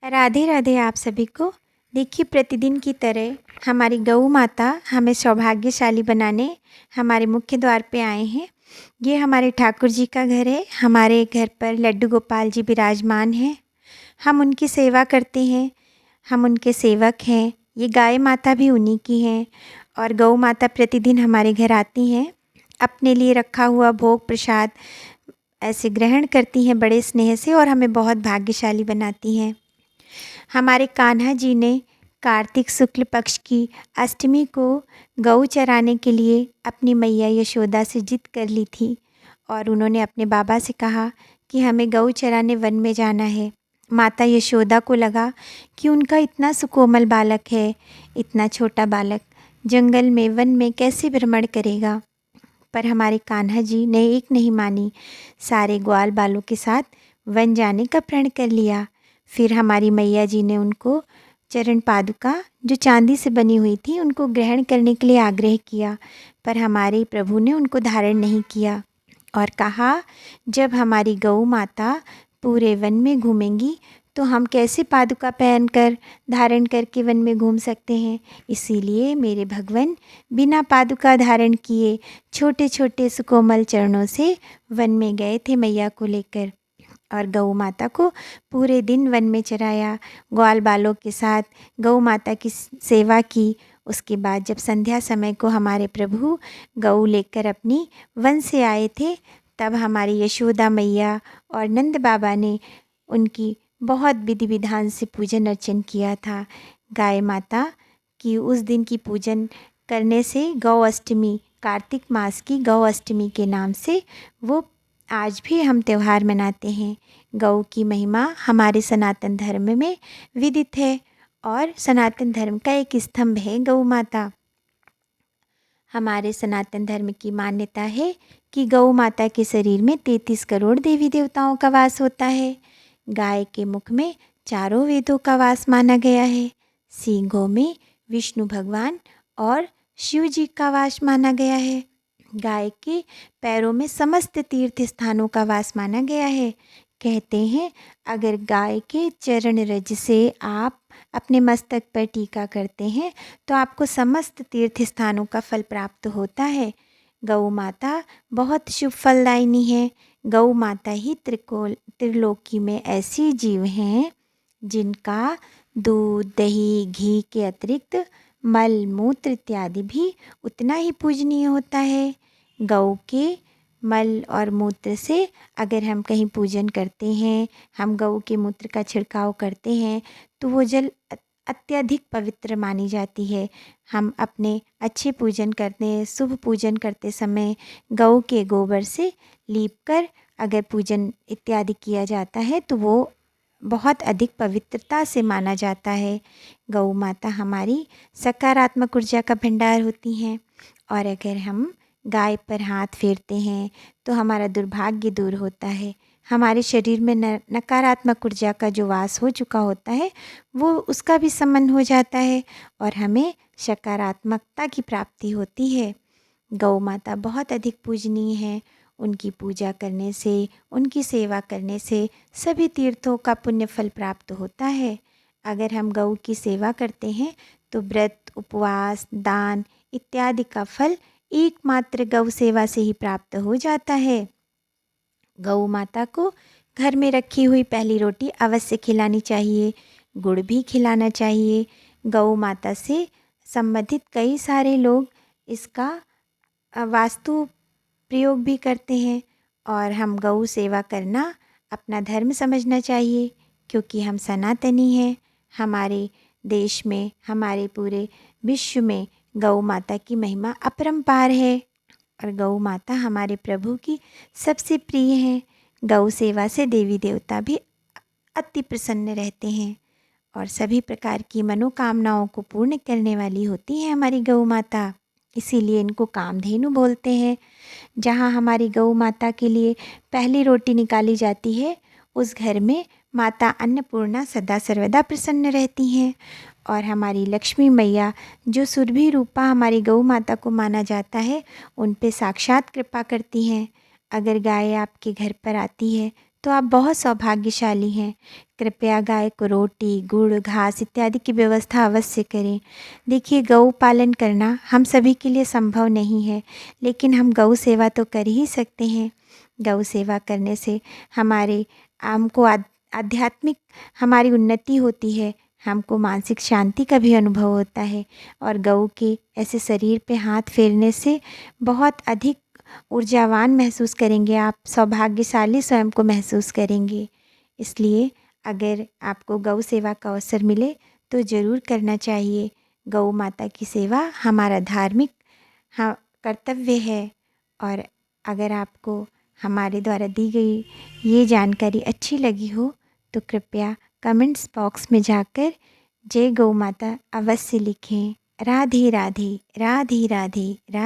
राधे राधे आप सभी को। देखिए, प्रतिदिन की तरह हमारी गऊ माता हमें सौभाग्यशाली बनाने हमारे मुख्य द्वार पे आए हैं। ये हमारे ठाकुर जी का घर है। हमारे घर पर लड्डू गोपाल जी विराजमान हैं। हम उनकी सेवा करते हैं, हम उनके सेवक हैं। ये गाय माता भी उन्हीं की हैं और गऊ माता प्रतिदिन हमारे घर आती हैं, अपने लिए रखा हुआ भोग प्रसाद ऐसे ग्रहण करती हैं बड़े स्नेह से और हमें बहुत भाग्यशाली बनाती हैं। हमारे कान्हा जी ने कार्तिक शुक्ल पक्ष की अष्टमी को गऊ चराने के लिए अपनी मैया यशोदा से जिद कर ली थी और उन्होंने अपने बाबा से कहा कि हमें गऊ चराने वन में जाना है। माता यशोदा को लगा कि उनका इतना सुकोमल बालक है, इतना छोटा बालक जंगल में वन में कैसे भ्रमण करेगा। पर हमारे कान्हा जी ने एक नहीं मानी, सारे ग्वाल बालों के साथ वन जाने का प्रण कर लिया। फिर हमारी मैया जी ने उनको चरण पादुका जो चांदी से बनी हुई थी उनको ग्रहण करने के लिए आग्रह किया, पर हमारे प्रभु ने उनको धारण नहीं किया और कहा, जब हमारी गऊ माता पूरे वन में घूमेंगी तो हम कैसे पादुका पहनकर धारण करके वन में घूम सकते हैं। इसीलिए मेरे भगवान बिना पादुका धारण किए छोटे छोटे सुकोमल चरणों से वन में गए थे मैया को लेकर और गऊ माता को पूरे दिन वन में चराया। ग्वाल बालों के साथ गऊ माता की सेवा की। उसके बाद जब संध्या समय को हमारे प्रभु गऊ लेकर अपनी वन से आए थे, तब हमारी यशोदा मैया और नंद बाबा ने उनकी बहुत विधि विधान से पूजन अर्चन किया था। गाय माता की उस दिन की पूजन करने से गौ अष्टमी, कार्तिक मास की गौ अष्टमी के नाम से वो आज भी हम त्यौहार मनाते हैं। गऊ की महिमा हमारे सनातन धर्म में विदित है और सनातन धर्म का एक स्तंभ है गऊ माता। हमारे सनातन धर्म की मान्यता है कि गऊ माता के शरीर में 33 करोड़ देवी देवताओं का वास होता है। गाय के मुख में चारों वेदों का वास माना गया है। सींगों में विष्णु भगवान और शिव जी का वास माना गया है। गाय के पैरों में समस्त तीर्थ स्थानों का वास माना गया है। कहते हैं, अगर गाय के चरण रज से आप अपने मस्तक पर टीका करते हैं तो आपको समस्त तीर्थ स्थानों का फल प्राप्त होता है। गऊ माता बहुत शुभ फलदायिनी है। गऊ माता ही त्रिलोकी में ऐसी जीव हैं जिनका दूध, दही, घी के अतिरिक्त मल मूत्र इत्यादि भी उतना ही पूजनीय होता है। गऊ के मल और मूत्र से अगर हम कहीं पूजन करते हैं, हम गऊ के मूत्र का छिड़काव करते हैं तो वो जल अत्यधिक पवित्र मानी जाती है। हम अपने अच्छे पूजन करते हैं, शुभ पूजन करते समय गऊ के गोबर से लीपकर अगर पूजन इत्यादि किया जाता है तो वो बहुत अधिक पवित्रता से माना जाता है। गऊ माता हमारी सकारात्मक ऊर्जा का भंडार होती हैं और अगर हम गाय पर हाथ फेरते हैं तो हमारा दुर्भाग्य दूर होता है। हमारे शरीर में नकारात्मक ऊर्जा का जो वास हो चुका होता है वो उसका भी शमन हो जाता है और हमें सकारात्मकता की प्राप्ति होती है। गौ माता बहुत अधिक पूजनीय है। उनकी पूजा करने से, उनकी सेवा करने से सभी तीर्थों का पुण्य फल प्राप्त होता है। अगर हम गौ की सेवा करते हैं तो व्रत, उपवास, दान इत्यादि का फल एकमात्र गौ सेवा से ही प्राप्त हो जाता है। गौ माता को घर में रखी हुई पहली रोटी अवश्य खिलानी चाहिए, गुड़ भी खिलाना चाहिए। गौ माता से संबंधित कई सारे लोग इसका वास्तु प्रयोग भी करते हैं और हम गौ सेवा करना अपना धर्म समझना चाहिए, क्योंकि हम सनातनी हैं। हमारे देश में, हमारे पूरे विश्व में गौ माता की महिमा अपरंपार है और गौ माता हमारे प्रभु की सबसे प्रिय है। गौ सेवा से देवी देवता भी अति प्रसन्न रहते हैं और सभी प्रकार की मनोकामनाओं को पूर्ण करने वाली होती है हमारी गौ माता। इसीलिए इनको कामधेनु बोलते हैं। जहाँ हमारी गौ माता के लिए पहली रोटी निकाली जाती है, उस घर में माता अन्नपूर्णा सदा सर्वदा प्रसन्न रहती हैं और हमारी लक्ष्मी मैया जो सुरभि रूपा हमारी गौ माता को माना जाता है, उन पे साक्षात कृपा करती हैं। अगर गाय आपके घर पर आती है तो आप बहुत सौभाग्यशाली हैं। कृपया गाय को रोटी, गुड़, घास इत्यादि की व्यवस्था अवश्य करें। देखिए, गौ पालन करना हम सभी के लिए संभव नहीं है, लेकिन हम गौ सेवा तो कर ही सकते हैं। गौ सेवा करने से हमारे हमको आध्यात्मिक हमारी उन्नति होती है, हमको मानसिक शांति का भी अनुभव होता है और गऊ के ऐसे शरीर पे हाथ फेरने से बहुत अधिक ऊर्जावान महसूस करेंगे आप, सौभाग्यशाली स्वयं को महसूस करेंगे। इसलिए अगर आपको गौ सेवा का अवसर मिले तो ज़रूर करना चाहिए। गौ माता की सेवा हमारा धार्मिक हाँ कर्तव्य है। और अगर आपको हमारे द्वारा दी गई ये जानकारी अच्छी लगी हो तो कृपया कमेंट्स बॉक्स में जाकर जय गौ माता अवश्य लिखें। राधे राधे राधे राधे राधे।